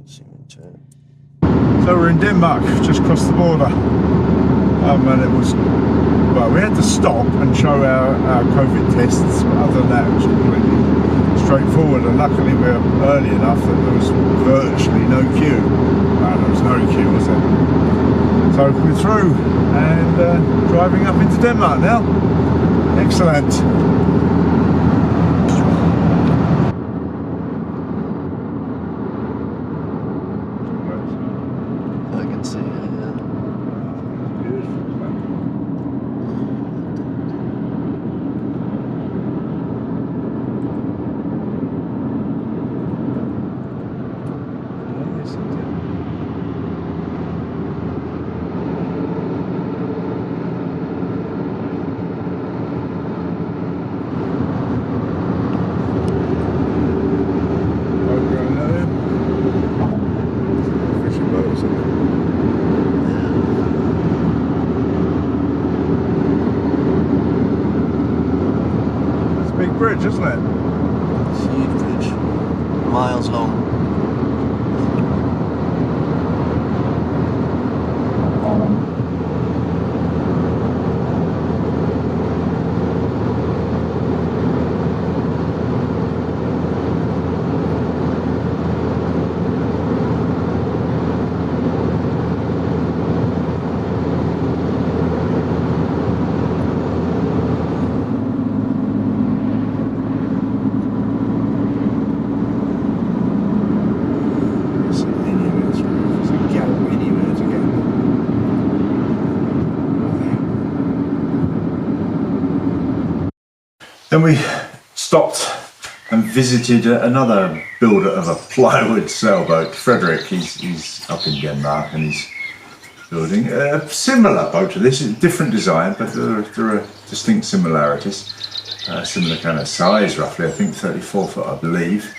So we're in Denmark, just crossed the border. And it was, well, we had to stop and show our COVID tests, but other than that it was completely straightforward, and luckily we were early enough that there was virtually no queue. Well, there was no queue, was there? So we're through and driving up into Denmark now. Excellent. Bridge, isn't it? It's a huge bridge, miles long. Then we stopped and visited another builder of a plywood sailboat, Frederick. He's up in Denmark and he's building a similar boat to this, a different design, but there are distinct similarities. Similar kind of size, roughly, I think 34 foot, I believe.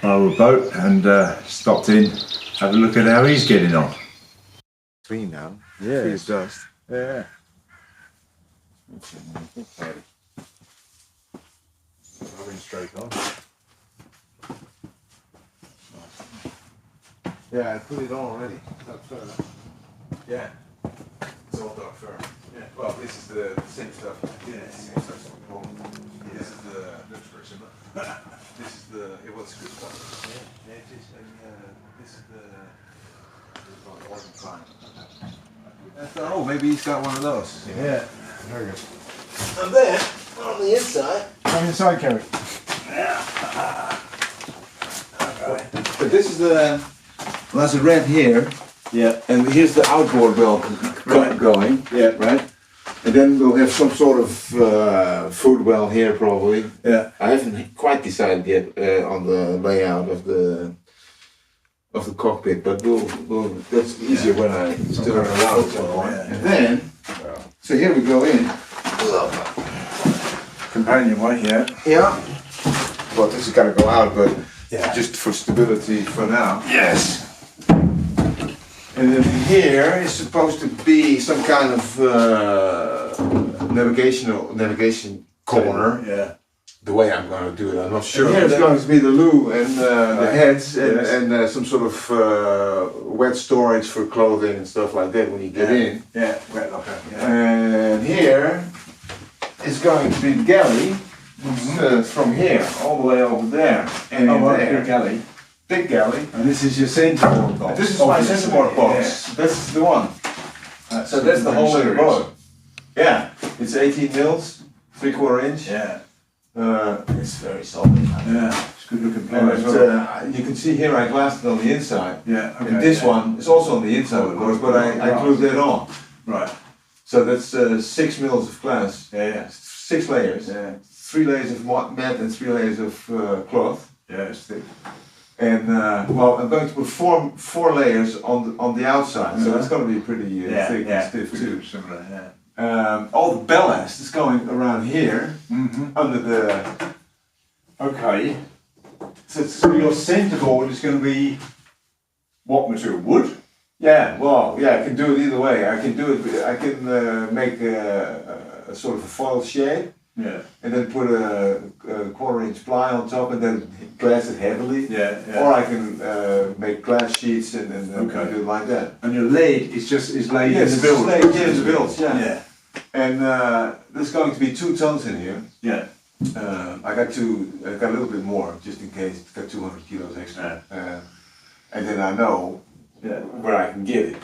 Plywood boat, and stopped in, have a look at how he's getting on. Free now. Yeah. Free as dust. Yeah. Rubbing straight on. Yeah, I put it on already. Yeah. It's all dark fur. Yeah. Well, this is the same stuff. Yeah, it's the same stuff. Yeah. This is the looks very similar. This is the what's good stuff. Yeah, it is, and this is the Autopilot. Oh, maybe he's got one of those. Yeah. Very good. And then on the inside. Come inside, Kerry. But this is the. Well, there's a red here. Yeah. And here's the outboard well going. Yeah. Right. And then we'll have some sort of food well here probably. Yeah. I haven't quite decided yet on the layout of the cockpit, but we'll that's easier when I turn around at some point. Yeah. And then, so here we go in. Companionway, yeah. Yeah. Well, this is gotta go out, but Yeah. just for stability for now. Yes. And then here is supposed to be some kind of navigation corner. Yeah. The way I'm going to do it, I'm not sure. And Here's then- going to be the loo and the heads Yes. and some sort of wet storage for clothing and stuff like that when you get in. Yeah. Wet locker. Yeah. And here is going to be the galley from here all the way over there. And there. galley. Big galley. And this is your centerboard box. This is my centerboard box. Yeah. That's the one. So that's the whole of the boat. Yeah, it's 18 mils, 3/4 inch. Yeah. It's very solid. Yeah. It's good looking And plywood. you can see here I glassed it on the inside. Yeah. Okay. And this yeah. one is also on the inside, of course, but I glued that on. Right. So that's 6 mils of glass. Yeah. Yeah. 6 layers. Yeah. 3 layers of mat and 3 layers of cloth. Yeah. It's thick. And well, I'm going to put four layers on the outside, so it's going to be pretty thick and stiff too. Similar. Yeah. All the ballast is going around here under the. Okay. So your centerboard is going to be. What material? Wood? Yeah, well, yeah, I can do it either way. I can do it. I can make a sort of a foil shade, Yeah. and then put a 1/4 inch ply on top and then glass it heavily. Yeah. Or I can make glass sheets and Okay. do it like that. And your laid is laid Yes, in it's the build. laid, yeah, it's built, yeah. Yeah. And there's going to be 2 tons in here. Yeah. I got a little bit more just in case. It's got 200 kilos extra. And then I know where I can get it.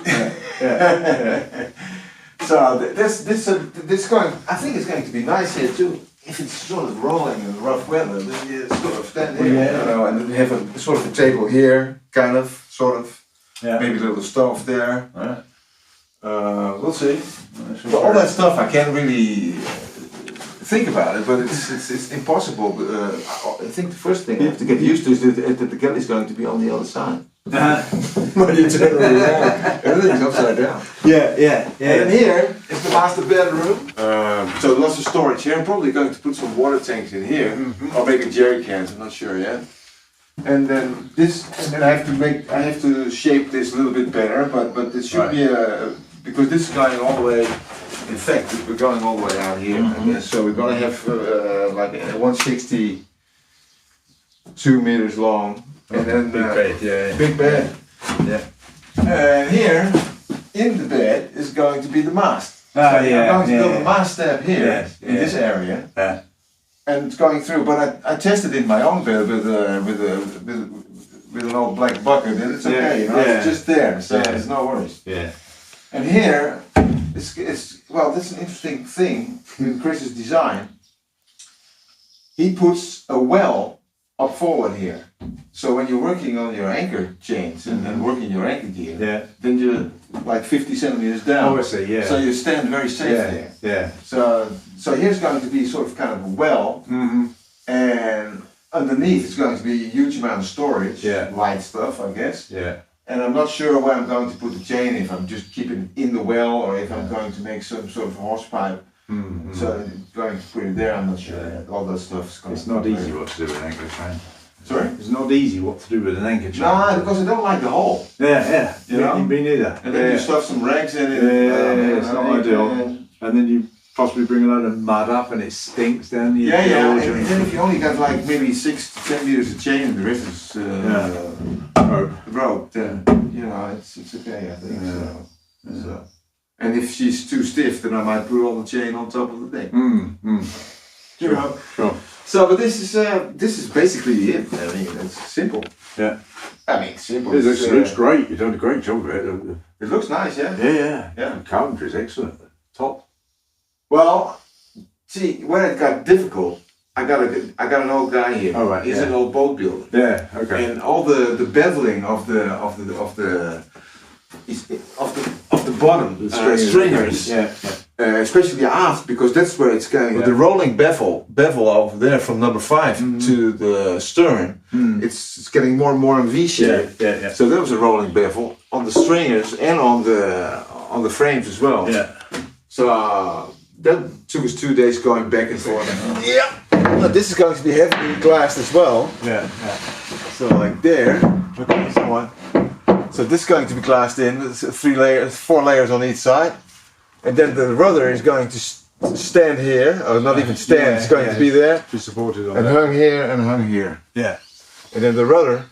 Yeah. So this going. I think it's going to be nice here too. If it's sort of rolling in rough weather, then you sort of stand here, Yeah. you know, and then you have a sort of a table here, kind of, sort of. Yeah. Maybe a little stove there. Right. We'll see. But all that stuff I can't really think about it, but it's impossible. I think the first thing I have to get used to is that the galley is going to be on the other side. When you turn it around, everything's upside down. Yeah. And here is the master bedroom. So lots of storage here. I'm probably going to put some water tanks in here, or maybe jerry cans. I'm not sure yet. And then I have to shape this a little bit better, but it should be because this is going all the way. In fact, we're going all the way out here. I guess. So we're gonna have like 162 meters long, and then Big bed, yeah. big bed. Yeah. And here in the bed is going to be the mast. Ah, So yeah, I'm going to build yeah. a mast step here in this area. Yeah. And it's going through, but I tested in my own bed with an old black bucket, and it's okay, you know, it's just there, so there's no worries. Yeah. And here, well, this is an interesting thing with Chris's design. He puts a well up forward here, so when you're working on your anchor chains and working your anchor gear, then you're like 50 centimeters down. Oh, I see, yeah. So you stand very safe there. Yeah. So here's going to be sort of kind of a well, and underneath it's going to be a huge amount of storage, light stuff, I guess. Yeah. And I'm not sure where I'm going to put the chain, if I'm just keeping it in the well or if I'm going to make some sort of hose pipe. So I'm going to put it there, I'm not sure yet. All that stuff is going It's not easy what to do with an anchor chain. Sorry? It's not easy what to do with an anchor chain. No, because I don't like the hole. Yeah. You know? Me neither. And then you stuff some rags in it. It's not ideal. And then you possibly bring a load of mud up and it stinks down the And then if you only got like maybe 6 to 10 meters of chain and the rest is rope, then you know it's okay, I think. So. And if she's too stiff, then I might put all the chain on top of the thing. You know. Sure. So, but this is basically it. I mean, it's simple. Yeah. I mean, simple. It looks great. You've done a great job with it. It looks nice, yeah. Yeah. Yeah. The carpentry is excellent. Top. Well, see, when it got difficult, I got an old guy here. Oh, right, He's an old boat builder. Yeah. Okay. And all the beveling of the bottom stringers. Yeah. Especially aft, because that's where it's going. The rolling bevel over there from number 5 to the stern, it's getting more and more in V shape. Yeah. So there was a rolling bevel on the stringers and on the frames as well. Yeah. So that took us 2 days going back and forth. Now, this is going to be heavily glassed as well. Yeah. So like there. Okay, so this is going to be glassed in. It's 4 layers on each side. And then the rudder is going to stand here, or not even stand, it's going to be there. Be supported on and that. hung here and hung here. Yeah. And then the rudder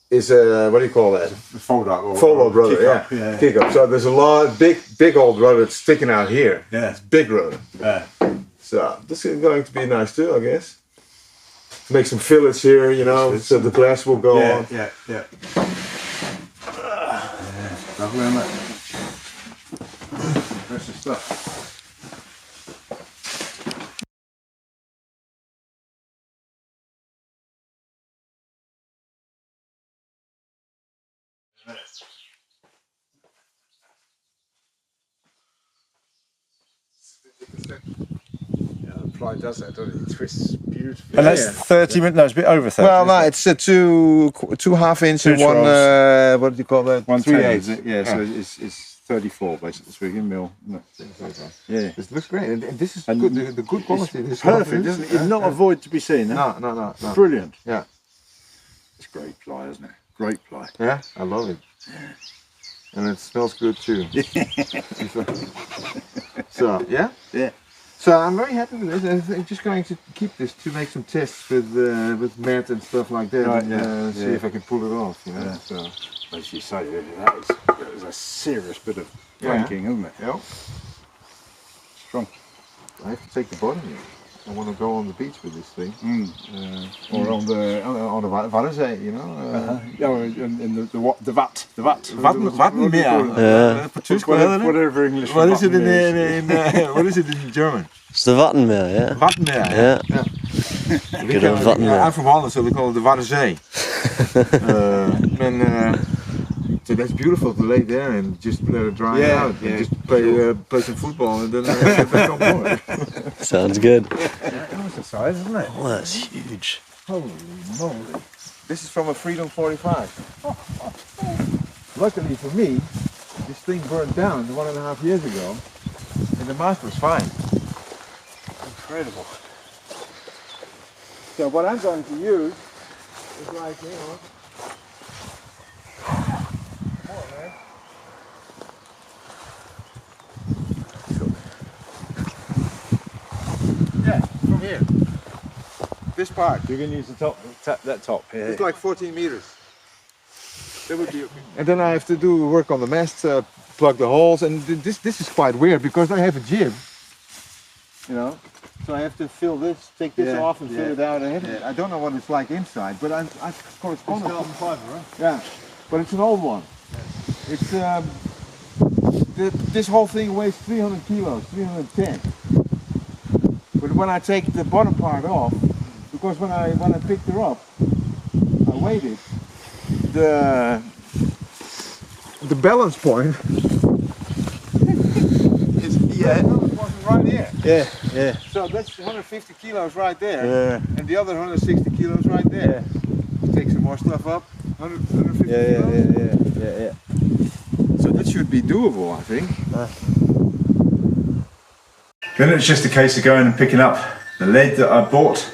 is a, what do you call that? Fold up. Fold-up rudder, yeah. Kick up. So there's a lot, big old rudder that's sticking out here. Yeah. It's big rudder. Yeah. So this is going to be nice too, I guess. Make some fillets here, you know, so the glass will go on. Yeah. Lovely, isn't it? Precious stuff. Ply does that, doesn't it? It twists beautifully. And that's 30 minutes, no, it's a bit over 30. Well, no, it's two half-inch and one, what do you call that? 1/3. Yeah, so it's 34 basically, so we can mill. No, yeah. This looks great, and this is good, the good quality. It's perfect, isn't it? It's not a void to be seen. No. Brilliant. Yeah. It's great ply, isn't it? Great ply. Yeah, I love it. And it smells good too. So, yeah? Yeah. So I'm very happy with this. I'm just going to keep this to make some tests with mat and stuff like that, Right, and see if I can pull it off. You know. Yeah. So As you say, that is a serious bit of planking, isn't it? yeah, Strong. I have to take the bottom here. I want to go on the beach with this thing, Or on the Waddenzee, you know. in the vat. Wattenmeer. Whatever English. What is it Vattenmeer is. what is it in German? It's the Wattenmeer, yeah. Wattenmeer. Yeah. Good old Wattenmeer. I'm from Holland, so we call it the Waddenzee. So that's beautiful to lay there and just let it dry out and just play some football and then get back on board. Sounds good. That's the size, isn't it? Oh, that's huge. Holy moly. This is from a Freedom 45. Luckily for me, this thing burned down 1.5 years ago and the mast was fine. Incredible. So what I'm going to use is like, you know, more, man. Yeah, from here. This part. You can use the top, that top here. It's like 14 meters. That would be okay. And then I have to do work on the mast, plug the holes, and this is quite weird because I have a jib, you know. So I have to fill this, take this off and fill it out. I don't know what it's like inside, but I correspond. It's carbon fibre, right? Yeah, but it's an old one. It's this whole thing weighs 300 kilos, 310. But when I take the bottom part off, because when I picked her up, I weighed it. The balance point is right here. Yeah. So that's 150 kilos right there, Yeah. and the other 160 kilos right there. Take some more stuff up. 150 kilos. Yeah. So that should be doable, I think. Then it's just a case of going and picking up the lead that I bought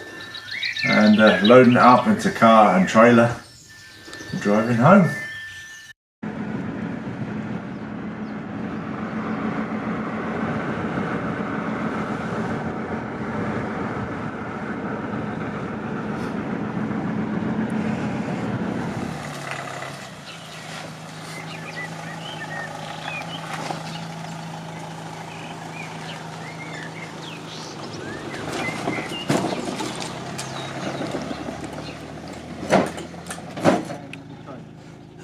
and loading it up into car and trailer and driving home.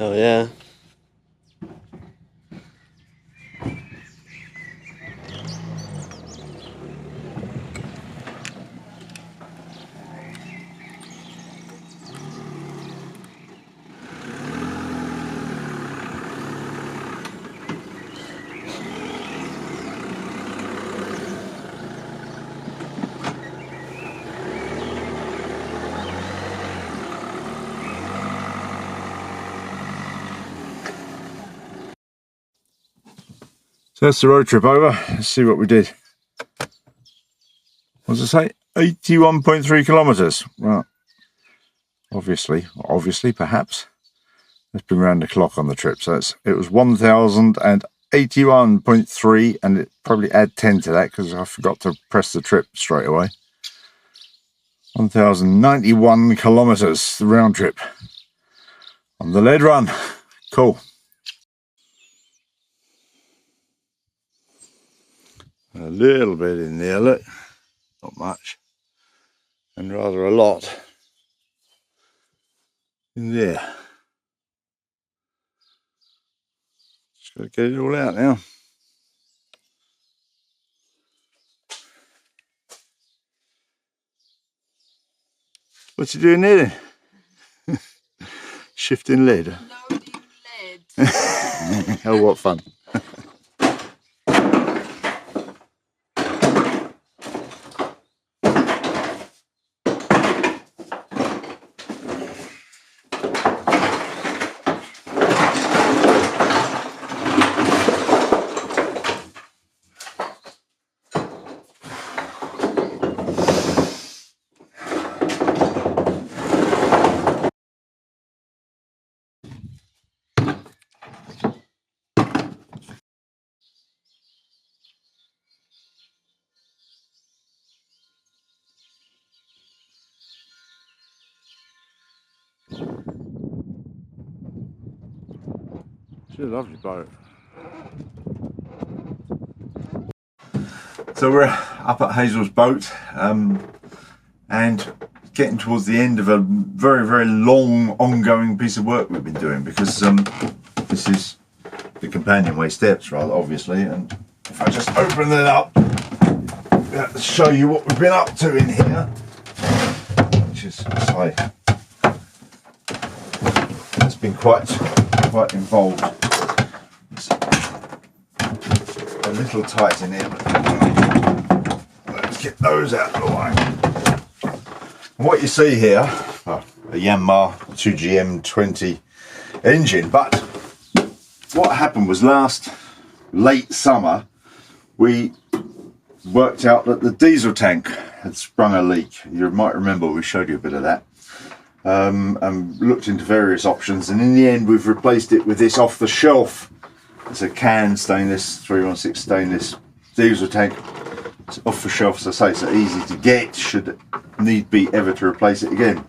Oh yeah. So that's the road trip over. Let's see what we did. What does it say? 81.3 kilometres. Well, obviously, perhaps. It's been round the clock on the trip. So it was 1,081.3, and it probably add 10 to that because I forgot to press the trip straight away. 1,091 kilometres, the round trip on the lead run. Cool. A little bit in there, look, not much, and rather a lot in there. Just got to get it all out now. What's you doing there then? Shifting lead. Loading lead. Oh, what fun. a lovely boat. So we're up at Hazel's boat and getting towards the end of a very, very long ongoing piece of work we've been doing, because this is the companionway steps, rather obviously, and if I just open it up, to show you what we've been up to in here, which is it's been quite involved. It's a little tight in here, but let's get those out of the way. And what you see here, a Yanmar 2GM20 engine, but what happened was late summer we worked out that the diesel tank had sprung a leak. You might remember we showed you a bit of that, and looked into various options, and in the end we've replaced it with this off the shelf. It's a can stainless 316 stainless diesel tank. It's off the shelf, as I say, so easy to get should need be ever to replace it again.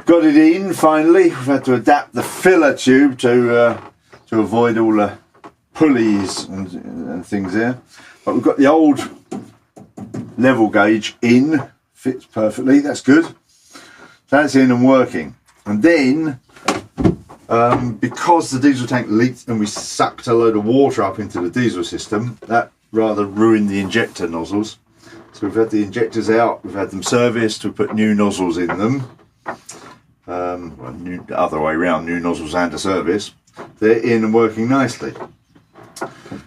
Got it in finally. We've had to adapt the filler tube to avoid all the pulleys and things there, but we've got the old level gauge in, fits perfectly, that's good. That's in and working. And then because the diesel tank leaked and we sucked a load of water up into the diesel system, that rather ruined the injector nozzles. So we've had the injectors out, we've had them serviced, we put new nozzles in them. Well, the other way around, new nozzles and a service. They're in and working nicely.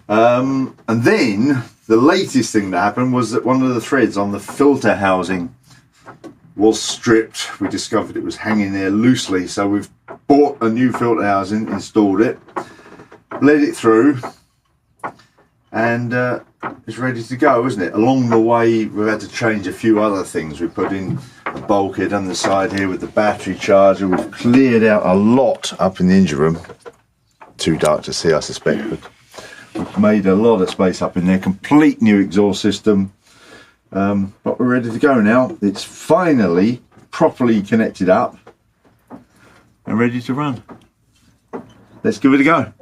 And then the latest thing that happened was that one of the threads on the filter housing was stripped. We discovered it was hanging there loosely, so we've bought a new filter housing, installed it, bled it through, and it's ready to go, isn't it? Along the way we've had to change a few other things. We put in a bulkhead on the side here with the battery charger. We've cleared out a lot up in the engine room. Too dark to see, I suspect, but we've made a lot of space up in there. Complete new exhaust system, but we're ready to go now. It's finally properly connected up and ready to run. Let's give it a go.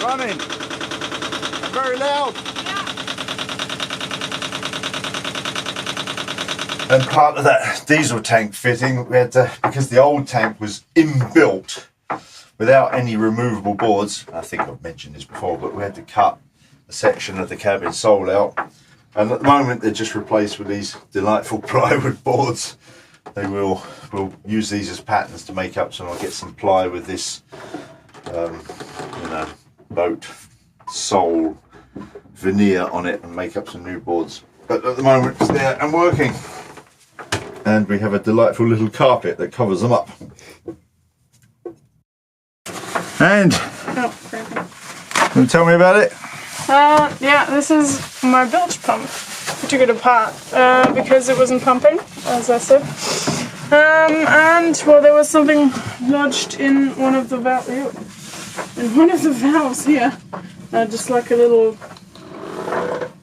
Running. Very loud. And part of that diesel tank fitting, we had to, because the old tank was inbuilt without any removable boards. I think I've mentioned this before, but we had to cut a section of the cabin sole out. And at the moment they're just replaced with these delightful plywood boards. We'll use these as patterns to make up some. I'll get some ply with this, boat sole veneer on it and make up some new boards. But at the moment it's there and working. And we have a delightful little carpet that covers them up. And can you tell me about it? Yeah, this is my bilge pump. I took it apart because it wasn't pumping, as I said. And well, there was something lodged in one of the valves here, just like a little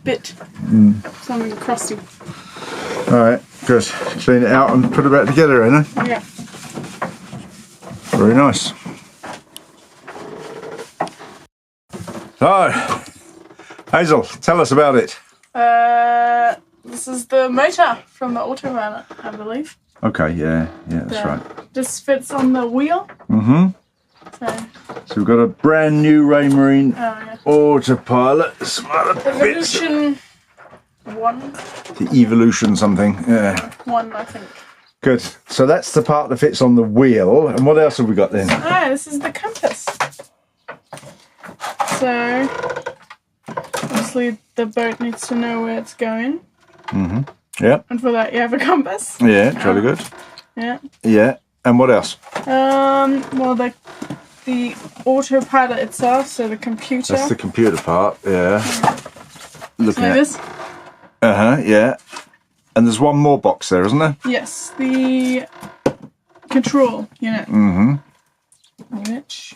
bit, something crusty. All right, good. Clean it out and put it back together, eh? Yeah. Very nice. So, Hazel, tell us about it. This is the motor from the Autopilot, I believe. Okay, yeah, that's right. This fits on the wheel. So we've got a brand new Raymarine Autopilot. Evolution 1. The Evolution something, yeah. 1, I think. Good. So that's the part that fits on the wheel. And what else have we got then? This is the compass. So, obviously the boat needs to know where it's going. Yeah. And for that you have a compass. Yeah, jolly good. Yeah. Yeah. And what else? Well, the Autopilot itself, so the computer. That's the computer part, yeah. Looking like at this. Yeah. And there's one more box there, isn't there? Yes, the control unit. Which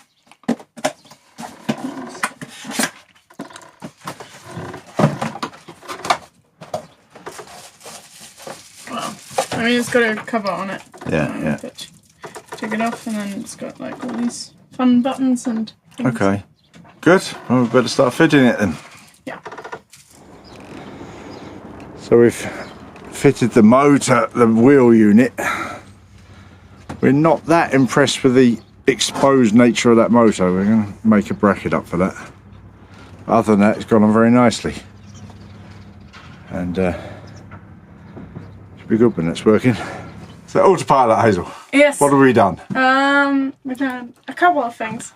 I mean, it's got a cover on it. Yeah. But take it off, and then it's got like all these fun buttons and things. Okay. Good. Well, we better start fitting it then. Yeah. So we've fitted the motor, the wheel unit. We're not that impressed with the exposed nature of that motor. We're going to make a bracket up for that. Other than that, it's gone on very nicely. And should be good when it's working. So autopilot, Hazel. Yes. What have we done? We've done a couple of things.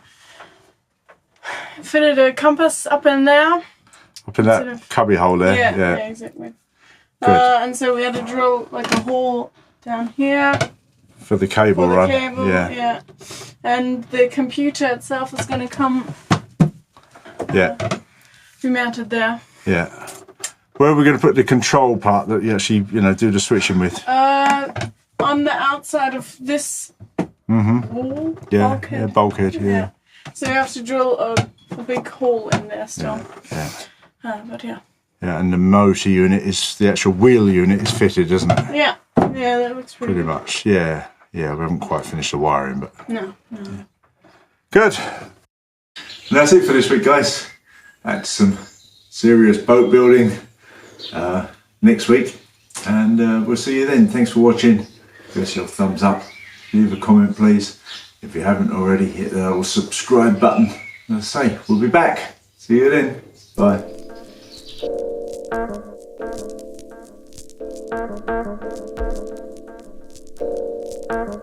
Fitted a compass up in there. Up in that sort of- cubby hole there. Yeah, exactly. Good. And so we had to drill like a hole down here For the cable for the run. cable. Yeah. And the computer itself is going to come Yeah. be mounted there. Yeah. Where are we going to put the control part that you actually, do the switching with? On the outside of this wall. Yeah. bulkhead. Yeah, bulkhead. Yeah. So you have to drill a big hole in there still. Yeah. But yeah. Yeah, and the motor unit is, the actual wheel unit is fitted, isn't it? Yeah, that looks pretty Pretty much, yeah. Yeah, we haven't quite finished the wiring, but... No. Good. And that's it for this week, guys. That's some serious boat building next week. And we'll see you then. Thanks for watching. Give us your thumbs up. Leave a comment, please. If you haven't already, hit the little subscribe button. And as I say, we'll be back. See you then. Bye. Thank you.